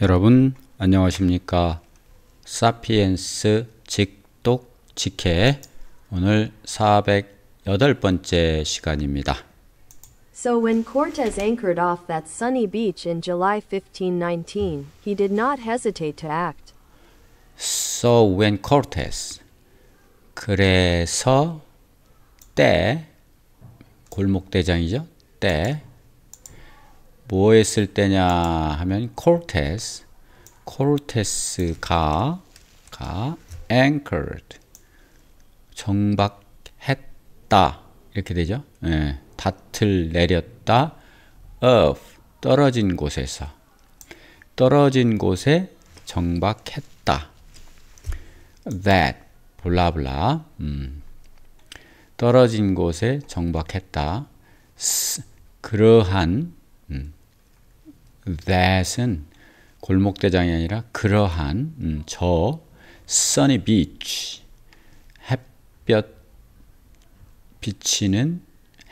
여러분 안녕하십니까? 사피엔스 직독 직해 오늘 408번째 시간입니다. So when Cortes anchored off that sunny beach in July 1519, he did not hesitate to act. So when Cortes 그래서 때 골목대장이죠. 때 뭐 했을 때냐 하면 Cortes가 anchored 정박했다 이렇게 되죠. 예, 닷을 내렸다. of 떨어진 곳에서 떨어진 곳에 정박했다. that 블라블라 떨어진 곳에 정박했다. 그러한 that은 골목대장이 아니라 그러한 저 sunny beach 햇볕 비치는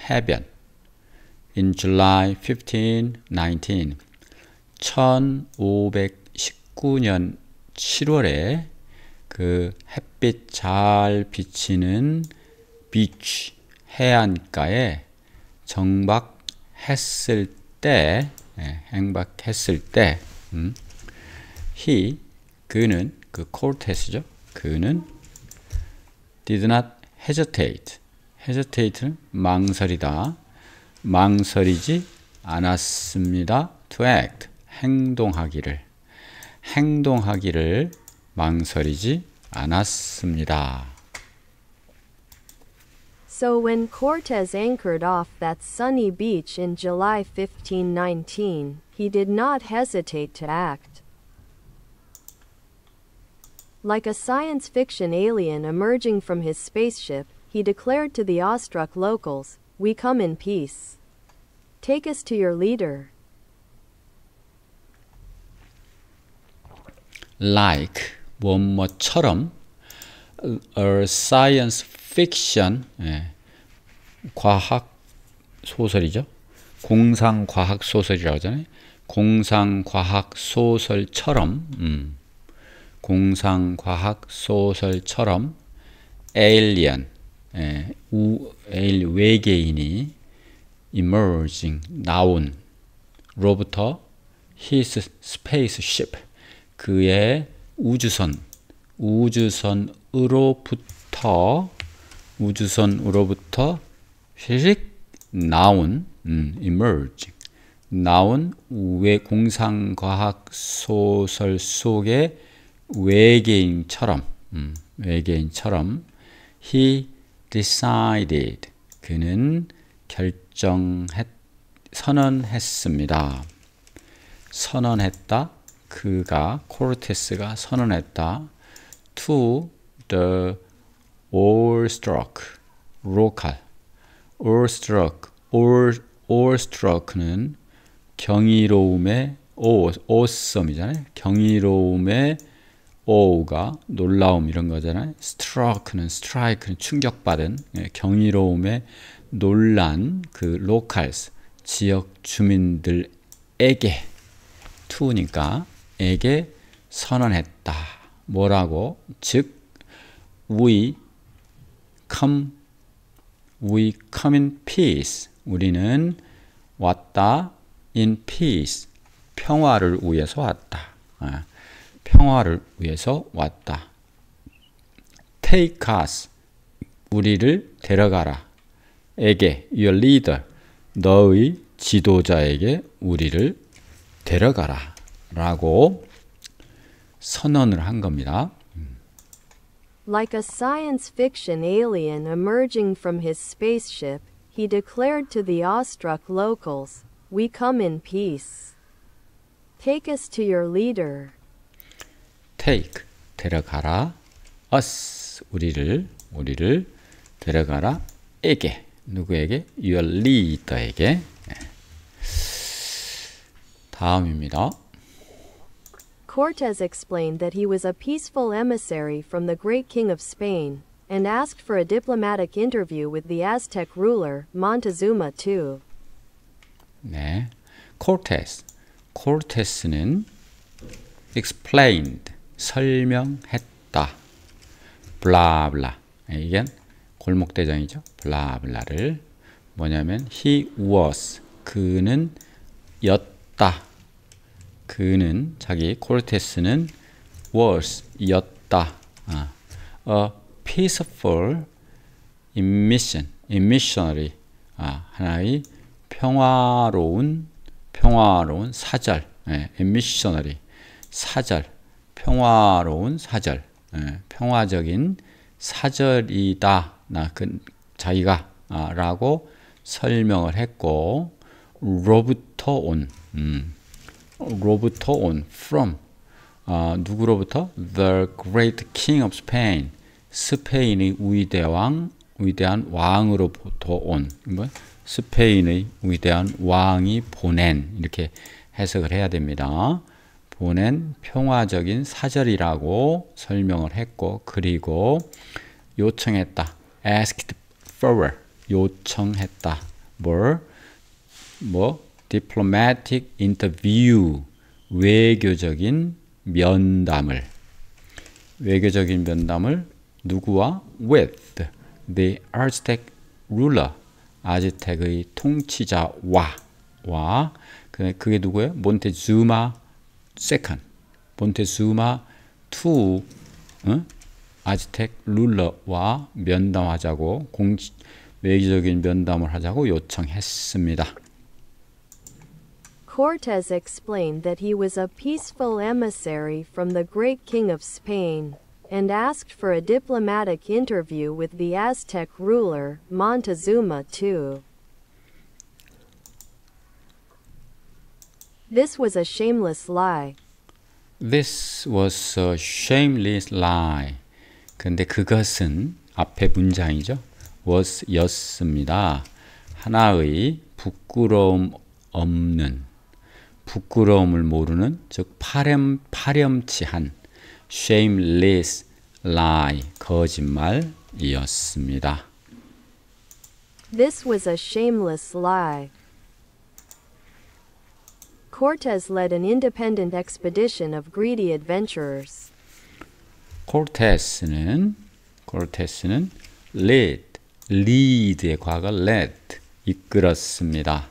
해변 in July 1519 1519년 7월에 그 햇빛 잘 비치는 beach 해안가에 정박했을 때 행박했을 때 그는 그 Cortes죠. 그는 did not hesitate는 망설이다. 망설이지 않았습니다. to act 행동하기를 망설이지 않았습니다. So when Cortes anchored off that sunny beach in July 1519, he did not hesitate to act. Like a science fiction alien emerging from his spaceship, he declared to the awestruck locals, "We come in peace. Take us to your leader." Like 뭐뭐처럼 a science fiction 과학 소설이죠. 공상과학 소설이라고 하잖아요. 공상과학 소설처럼 alien 외계인이 emerging 나온 로부터 his spaceship 그의 우주선으로부터 휘식 나온 emerging 나온 공상과학 소설 속의 외계인처럼 he decided 그는 선언했다. 그가 코르테스가 선언했다. to the awestruck는 경이로움의 awesome이잖아요. 경이로움의 awe가 놀라움 이런 거잖아요. strike는 충격받은 경이로움에 놀란 그 locals 지역 주민들에게 to니까 에게 선언했다. 뭐라고? 즉 we come in peace. 우리는 왔다 in peace. 평화를 위해서 왔다. 평화를 위해서 왔다. Take us. 우리를 데려가라. 에게 your leader. 너의 지도자에게 우리를 데려가라. 라고 선언을 한 겁니다. Like a science fiction alien emerging from his spaceship, he declared to the awestruck locals, "We come in peace. Take us to your leader." Take, 데려가라. us, 우리를 데려가라. 에게, 누구에게? your leader에게. 다음입니다. Cortes explained that he was a peaceful emissary from the great king of Spain, and asked for a diplomatic interview with the Aztec ruler, Montezuma II. 네, 코르테스는 explained, 설명했다. 블라블라. 이게 골목대장이죠. 블라블라를 뭐냐면 he was, 그는 였다. 그는 자기 코르테스는 was, 였다. A peaceful missionary, 하나의 평화로운 사절, missionary, 사절, 평화로운 사절, 평화적인 사절이다. 자기가 라고 설명을 했고, 로부터 온, from, 누구로부터? The great king of Spain, 스페인의 위대한 왕으로부터 온, 스페인의 위대한 왕이 보낸, 이렇게 해석을 해야 됩니다. 보낸 평화적인 사절이라고 설명을 했고, 그리고 요청했다. asked for, 요청했다. diplomatic interview, 외교적인 면담을 누구와? with the Aztec ruler, 아즈텍의 통치자와 그게 누구예요? 몬테주마 second, 몬테주마 II, 아즈텍 룰러와 면담하자고, 외교적인 면담을 하자고 요청했습니다. Cortes explained that he was a peaceful emissary from the great king of Spain, and asked for a diplomatic interview with the Aztec ruler, Montezuma II. This was a shameless lie. This was a shameless lie. 근데 그것은 앞에 문장이죠. was 였습니다. 하나의 부끄러움을 모르는, 즉 파렴치한 shameless lie, 거짓말이었습니다. This was a shameless lie. Cortes led an independent expedition of greedy adventurers. 코르테스는 lead의 과거 led, 이끌었습니다.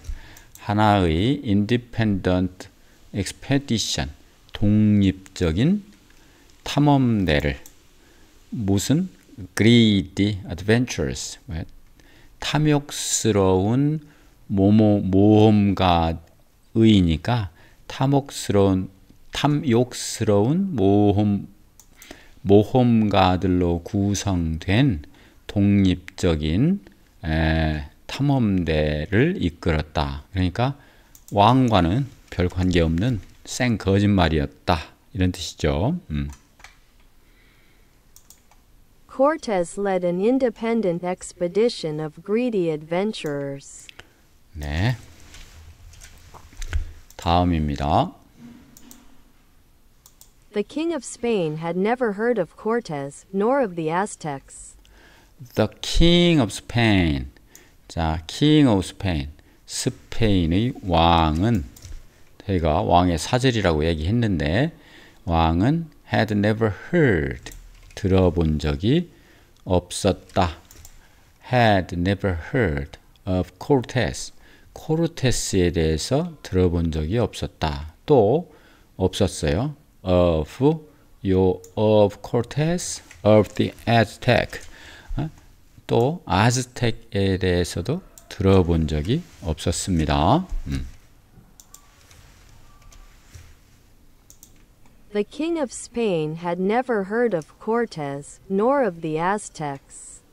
하나의 independent expedition, 독립적인 탐험대를, 무슨? greedy adventurers, 탐욕스러운 모험가의니까 탐욕스러운 모험가들로 구성된 독립적인 탐험대를 이끌었다. 그러니까 왕과는 별 관계없는 생 거짓말이었다, 이런 뜻이죠. Cortes led an independent expedition of greedy adventurers. 네. 다음입니다. The king of Spain had never heard of Cortes, nor of the Aztecs. The king of Spain. 자, king of Spain. 스페인의 왕은, 저희가 왕의 사절이라고 얘기했는데, 왕은 had never heard, 들어본 적이 없었다. had never heard of Cortes. 코르테스에 대해서 들어본 적이 없었다. 또 없었어요. of Cortes, of the Aztec. 또 아즈텍에 대해서도 들어본 적이 없었습니다. The king of Spain had never heard of Cortes, nor of the Aztecs.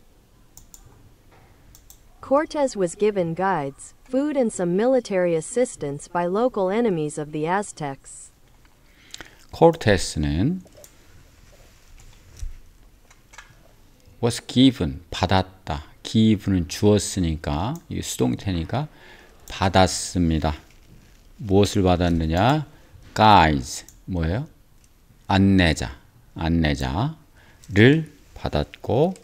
Cortes was given guides, food and some military assistance by local enemies of the Aztecs. 코르테스는 was given, 받았다. given은 주었으니까, 이게 수동태니까 받았습니다. 무엇을 받았느냐? guides, 뭐예요? 안내자를 받았고,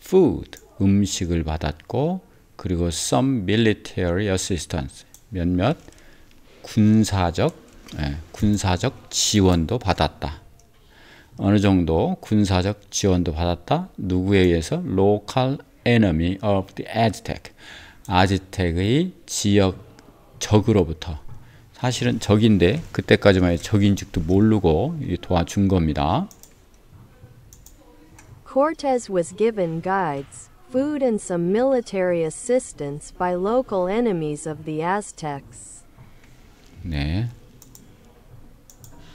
food, 음식을 받았고, 그리고 some military assistance, 몇몇 군사적 군사적 지원도 받았다. 어느 정도 군사적 지원도 받았다. 누구에 의해서? Local enemy of the Aztec. 아즈텍의 지역 적으로부터. 사실은 적인데 그때까지만 해도 적인지도 모르고 도와준 겁니다. Cortez was given guides, food and some military assistance by local enemies of the Aztecs. 네.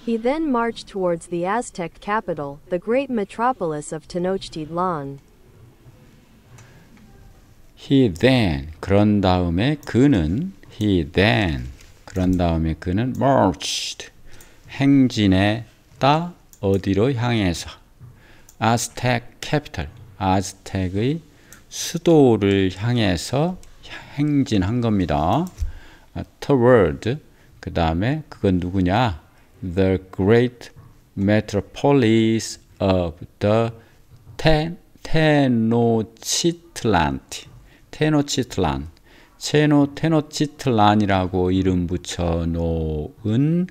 He then marched towards the Aztec capital, the great metropolis of Tenochtitlan. He then, 그런 다음에 그는 marched, 행진했다. 어디로 향해서? Aztec capital, 아즈텍의 수도를 향해서 행진한 겁니다. Toward, 그 다음에 그건 누구냐? The great metropolis of the 테노치틀란이라고 이름 붙여놓은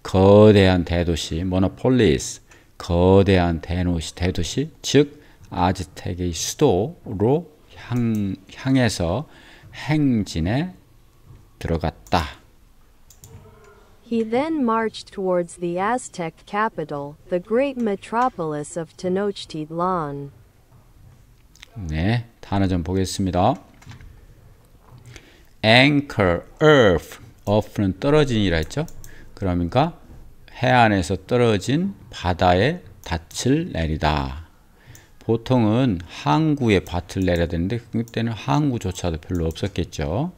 거대한 대도시, monopolis, 거대한 대도시, 즉 아즈텍의 수도로 향해서 행진에 들어갔다. He then marched towards the Aztec capital, the great metropolis of Tenochtitlan. 네, 단어 좀 보겠습니다. Anchor, earth는 떨어진이라 했죠. 그러니까 해안에서 떨어진 바다에 닻을 내리다. 보통은 항구에 밭을 내려야 되는데 그때는 항구조차도 별로 없었겠죠.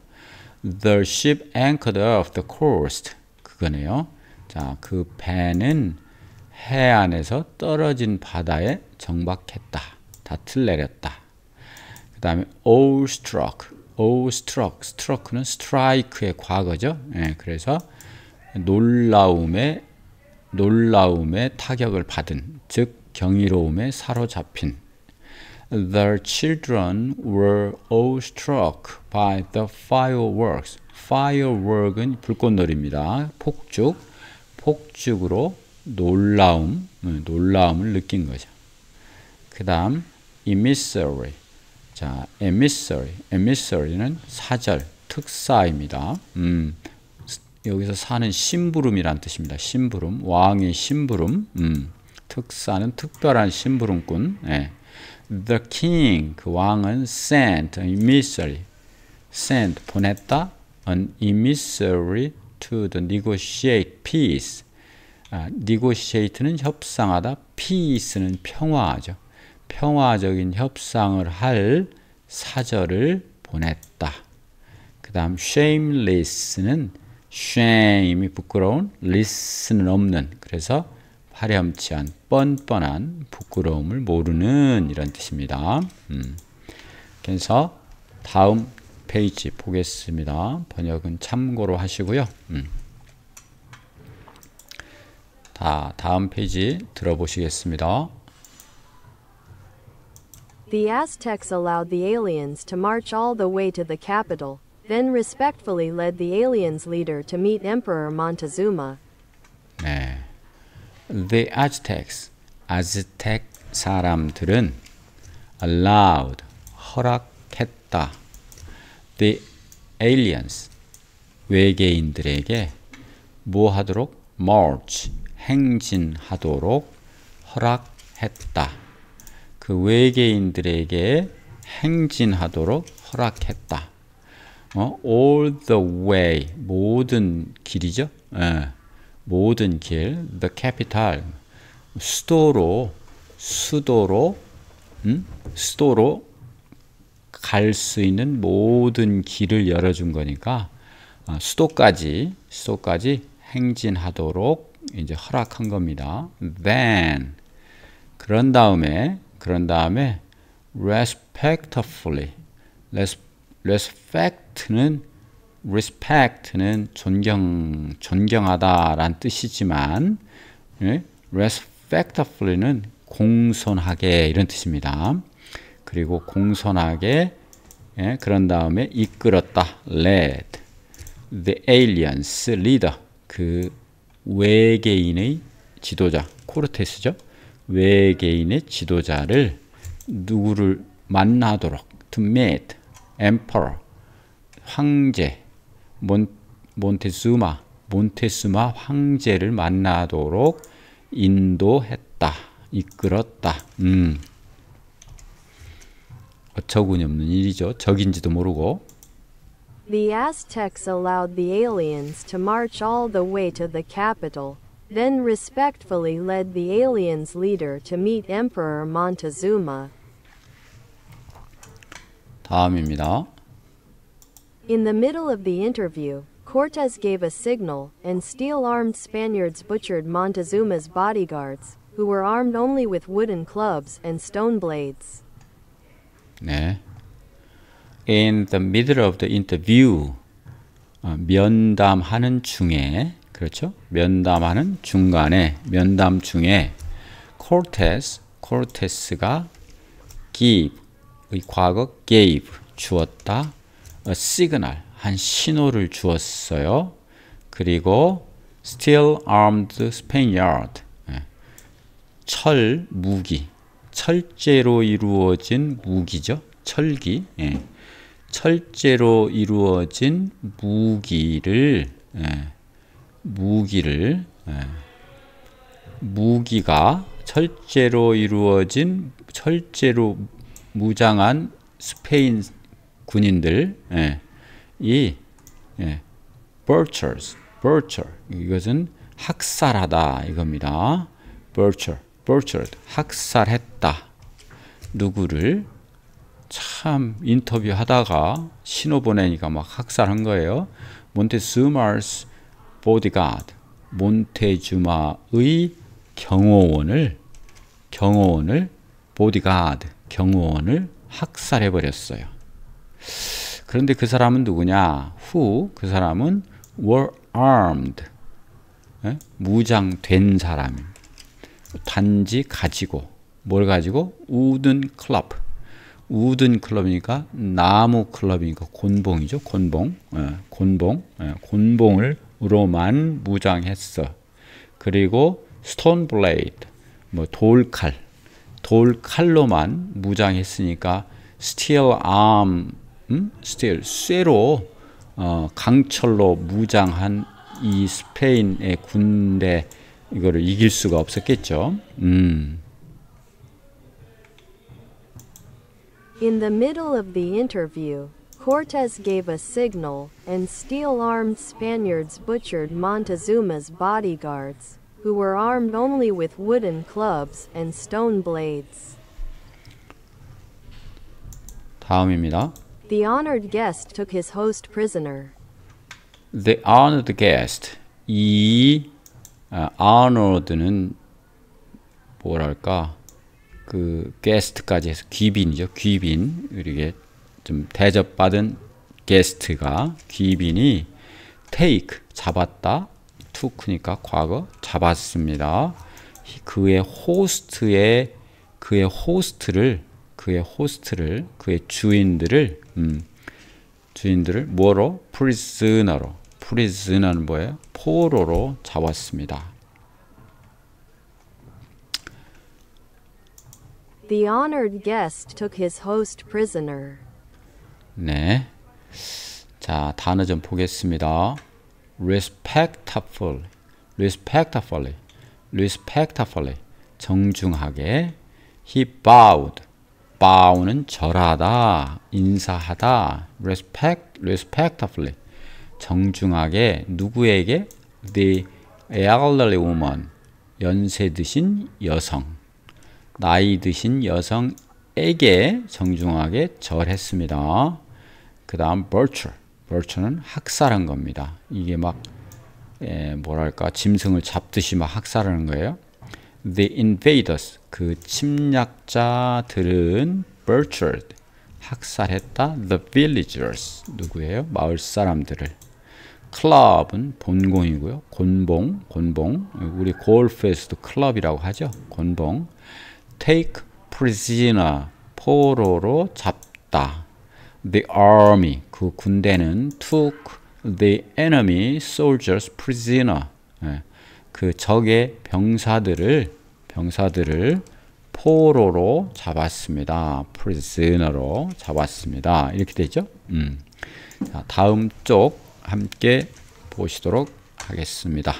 The ship anchored off the coast. 그거네요. 자, 그 배는 해안에서 떨어진 바다에 정박했다. 닻을 내렸다. 그 다음에 struck는 strike의 과거죠. 그래서 놀라움에 타격을 받은, 즉 경이로움에 사로잡힌. The children were awestruck by the fireworks. firework은 불꽃놀이입니다. 폭죽으로 놀라움을 느낀 거죠. 그 다음 emissary. 자, emissary는 사절, 특사입니다. 여기서 사는 심부름이란 뜻입니다. 심부름, 왕의 심부름. 특사는 특별한 심부름꾼. The king, 그 왕은 sent an emissary, 보냈다. An emissary to the negotiate peace. negotiate는 협상하다, peace는 평화죠. 평화적인 협상을 할 사절을 보냈다. 그 다음 shameless는 shame이 부끄러운, less는 없는, 그래서 파렴치한, 뻔뻔한, 부끄러움을 모르는 이런 뜻입니다. 그래서 다음 페이지 보겠습니다. 번역은 참고로 하시고요. 다음 페이지 들어보시겠습니다. The Aztecs allowed the aliens to march all the way to the capital, then respectfully led the aliens' leader to meet Emperor Montezuma. 네. The Aztecs, 아즈텍 사람들은 allowed, 허락했다. The aliens, 외계인들에게 뭐 하도록? march, 행진하도록 허락했다. 그 외계인들에게 행진하도록 허락했다. all the way, 모든 길이죠. 모든 길, the capital, 수도로 갈 수 있는 모든 길을 열어준 거니까 수도까지 행진하도록 이제 허락한 겁니다. Then 그런 다음에 respectfully, respect는 존경하다란 뜻이지만 respectfully는 공손하게 이런 뜻입니다. 그리고 공손하게 그런 다음에 이끌었다. led the aliens leader, 그 외계인의 지도자, 코르테스죠. 외계인의 지도자를 누구를 만나도록 to meet emperor 황제 몬테수마 황제를 만나도록 인도했다, 이끌었다. 어처구니 없는 일이죠. 적인지도 모르고. The Aztecs allowed the aliens to march all the way to the capital, then respectfully led the aliens' leader to meet Emperor Montezuma. 다음입니다. In the middle of the interview, Cortes gave a signal, and steel-armed Spaniards butchered Montezuma's bodyguards, who were armed only with wooden clubs and stone blades. 네. In the middle of the interview, 면담하는 중에, 그렇죠? 면담하는 중간에, 면담 중에, Cortes가 give, 의 과거 gave, 주었다, a signal, 한 신호를 주었어요. 그리고 steel armed Spaniard, 철, 무기, 철제로 이루어진 무기죠. 철기, 철제로 이루어진 무기가 철제로 이루어진 철제로 무장한 스페인 군인들, butcher, 이것은 학살하다 이겁니다. butchered, 학살했다. 누구를? 참 인터뷰하다가 신호 보내니까 막 학살한 거예요. 몬테주마's bodyguard, 몬테주마의 경호원을 bodyguard, 경호원을 학살해 버렸어요. 그런데 그 사람은 누구냐? 그 사람은 were armed, 무장된 사람. 단지 가지고, 뭘 가지고? wooden 클럽이니까 나무 클럽이니까 곤봉이죠. 곤봉으로만 무장했어. 그리고 stone blade, 돌칼로만 무장했으니까 steel arm, 쇠로, 강철로 무장한 이 스페인의 군대 이거를 이길 수가 없었겠죠. In the middle of the interview, Cortes gave a signal, and steel-armed Spaniards butchered Montezuma's bodyguards, who were armed only with wooden clubs and stone blades. 다음입니다. The honored guest took his host prisoner. The honored guest. 이 honored는 뭐랄까? 그 guest까지 해서 귀빈이죠. 귀빈. 이렇게 좀 대접받은 게스트가 귀빈이 take 잡았다. took니까 과거 잡았습니다. 그의 주인들을 뭐로? prisoner는 뭐예요? 포로로 잡았습니다. The honored guest took his host prisoner. 네. 자, 단어 좀 보겠습니다. respectfully, 정중하게. He bow는 절하다, 인사하다. respectfully, 정중하게. 누구에게? The elderly woman, 연세 드신 여성, 나이 드신 여성에게 정중하게 절했습니다. 그 다음 butcher는 학살한 겁니다. 이게 막 뭐랄까 짐승을 잡듯이 막 학살하는 거예요. The invaders, 그 침략자들은 butchered, 학살했다. The villagers, 누구예요? 마을 사람들을. 클럽은 본공이고요. 곤봉. 우리 골프에서도 클럽이라고 하죠. 곤봉. Take prisoner, 포로로 잡다. The army, 그 군대는 took the enemy soldiers prisoner, 그 적의 병사들을 포로로 잡았습니다. prisoner로 잡았습니다. 이렇게 되죠. 자, 다음 쪽 함께 보시도록 하겠습니다.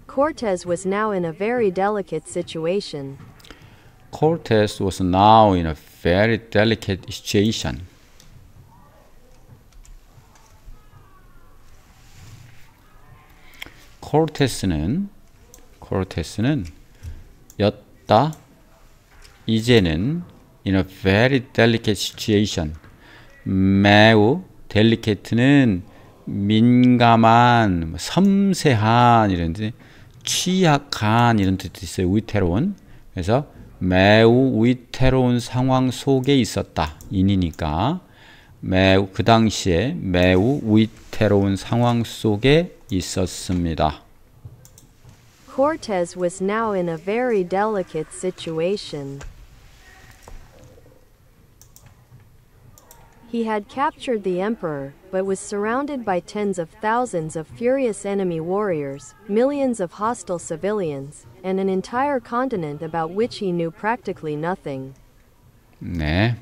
Cortez was now in a very delicate situation. Cortez was now in a very delicate situation. 코르테스는 였다. 이제는 in a very delicate situation. 매우 delicate는 민감한, 섬세한 이런 뜻, 취약한 이런 뜻도 있어요. 위태로운. 그래서 매우 위태로운 상황 속에 있었다. 인이니까 매우 그 당시에 매우 위태로운 상황 속에 있었습니다. Cortez was now in a very delicate situation. He had captured the emperor, but was surrounded by tens of thousands of furious enemy warriors, millions of hostile civilians, and an entire continent about which he knew practically nothing. 네.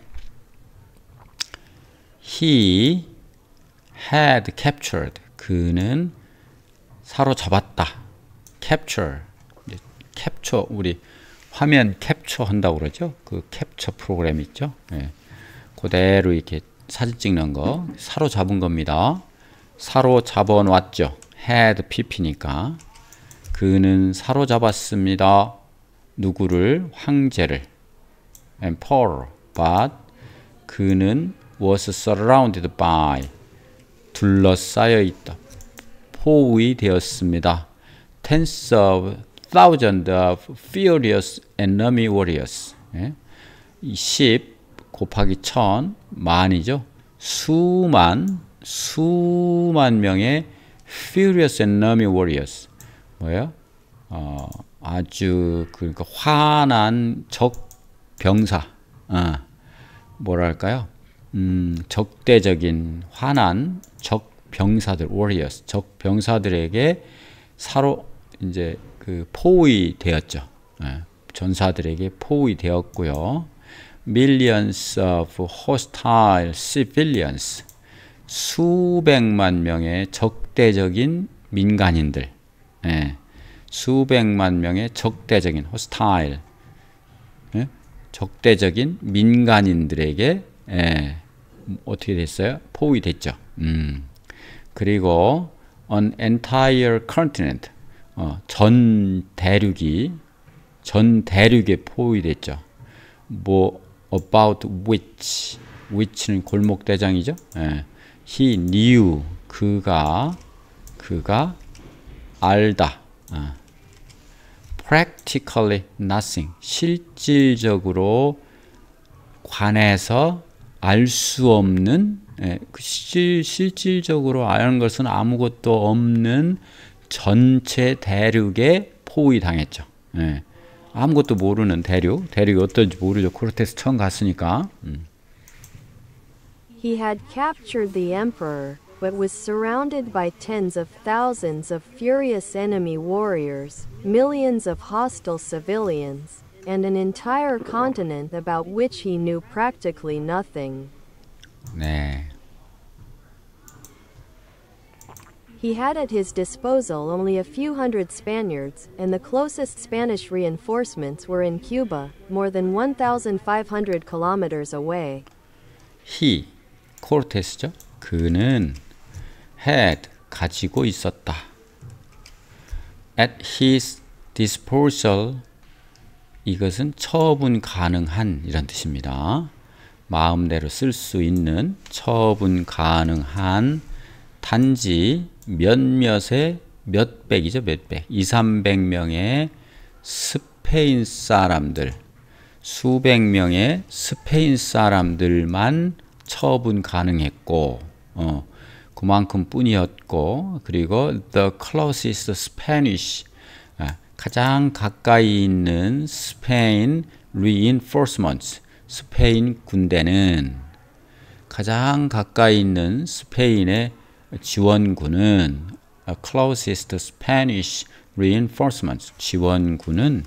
He had captured. 그는 사로잡았다. capture. 캡처 우리 화면 캡처 한다고 그러죠. 그 캡처 프로그램 있죠. 네. 그대로 이렇게 사진 찍는 거 사로잡은 겁니다. 사로잡아 놨죠. had pp니까 그는 사로잡았습니다. 누구를? 황제를. emperor. but 그는 was surrounded by 둘러싸여 있다. 포위되었습니다. tens of thousands of furious enemy warriors. 예? 10 곱하기 1000 만이죠. 수만 명의 furious enemy warriors. 뭐예요? 아주 그러니까 화난 적 병사. 뭐랄까요? 적대적인 화난 적 병사들 warriors. 적 병사들에게 이제 그 포위되었죠. 전사들에게 포위되었고요. Millions of hostile civilians. 수백만 명의 적대적인 민간인들. 수백만 명의 적대적인 hostile. 적대적인 민간인들에게 어떻게 됐어요? 포위됐죠. 그리고 an entire continent. 전 대륙에 포위됐죠. 뭐 about which는 골목대장이죠. he knew 그가 알다. practically nothing 실질적으로 관해서 알 수 없는 실질적으로 아는 것은 아무것도 없는 전체 대륙에 포위당했죠. 아무것도 모르는 대륙이 어떤지 모르죠. 코르테스 처음 갔으니까. He had captured the emperor, but was surrounded by tens of thousands of furious enemy warriors, millions of hostile civilians, and an entire continent about which he knew practically nothing. 네. He had at his disposal only a few hundred Spaniards, and the closest Spanish reinforcements were in Cuba, more than 1,500 kilometers away. He, 코르테스죠. 그는 had, 가지고 있었다. At his disposal, 이것은 처분 가능한 이런 뜻입니다. 마음대로 쓸 수 있는 처분 가능한 단지 몇몇의 몇백이죠. 몇백 200~300명의 스페인 사람들 수백 명의 스페인 사람들만 처분 가능했고 그만큼 뿐이었고 그리고 the closest Spanish 가장 가까이 있는 스페인 reinforcements 스페인 군대는 가장 가까이 있는 스페인의 지원군은 closest Spanish reinforcements. 지원군은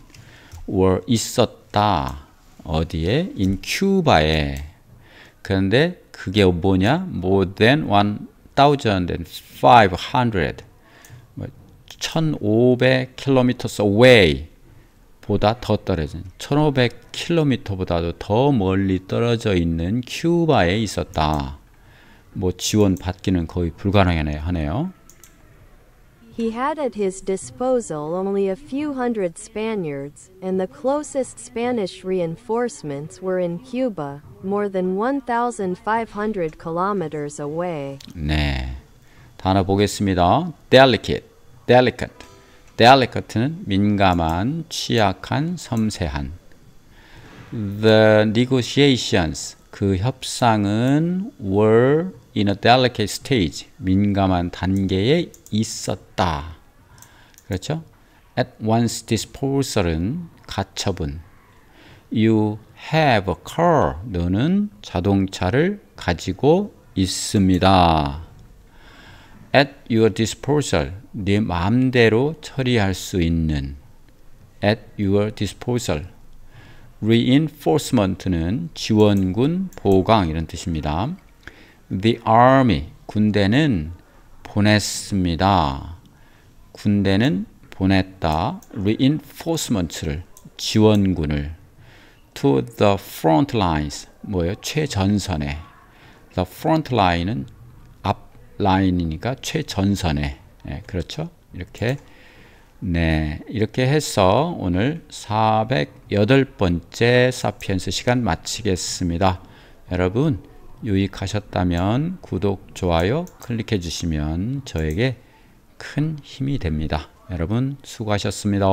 were 있었다. 어디에? in Cuba에. 그런데 그게 뭐냐? more than 1,500 1,500km away 보다 더 떨어진 1,500km보다도 더 멀리 떨어져 있는 큐바에 있었다. 뭐 지원 받기는 거의 불가능하네요. He had at his disposal only a few hundred Spaniards, and the closest Spanish reinforcements were in Cuba, more than 1,500 kilometers away. 네, 단어 보겠습니다. delicate. delicate는 민감한, 취약한, 섬세한. The negotiations, 그 협상은 were in a delicate stage, 민감한 단계에 있었다. 그렇죠? At one's disposal은 가처분. You have a car, 너는 자동차를 가지고 있습니다. At your disposal, 네 마음대로 처리할 수 있는. At your disposal. Reinforcement는 지원군, 보강 이런 뜻입니다. The army, 군대는 보냈습니다. 군대는 보냈다. Reinforcements를, 지원군을. To the front lines, 뭐예요? 최전선에. The front line은 앞 라인이니까 최전선에. 네, 그렇죠? 이렇게. 네, 이렇게 해서 오늘 408번째 사피엔스 시간 마치겠습니다. 여러분 유익하셨다면 구독, 좋아요 클릭해 주시면 저에게 큰 힘이 됩니다. 여러분 수고하셨습니다.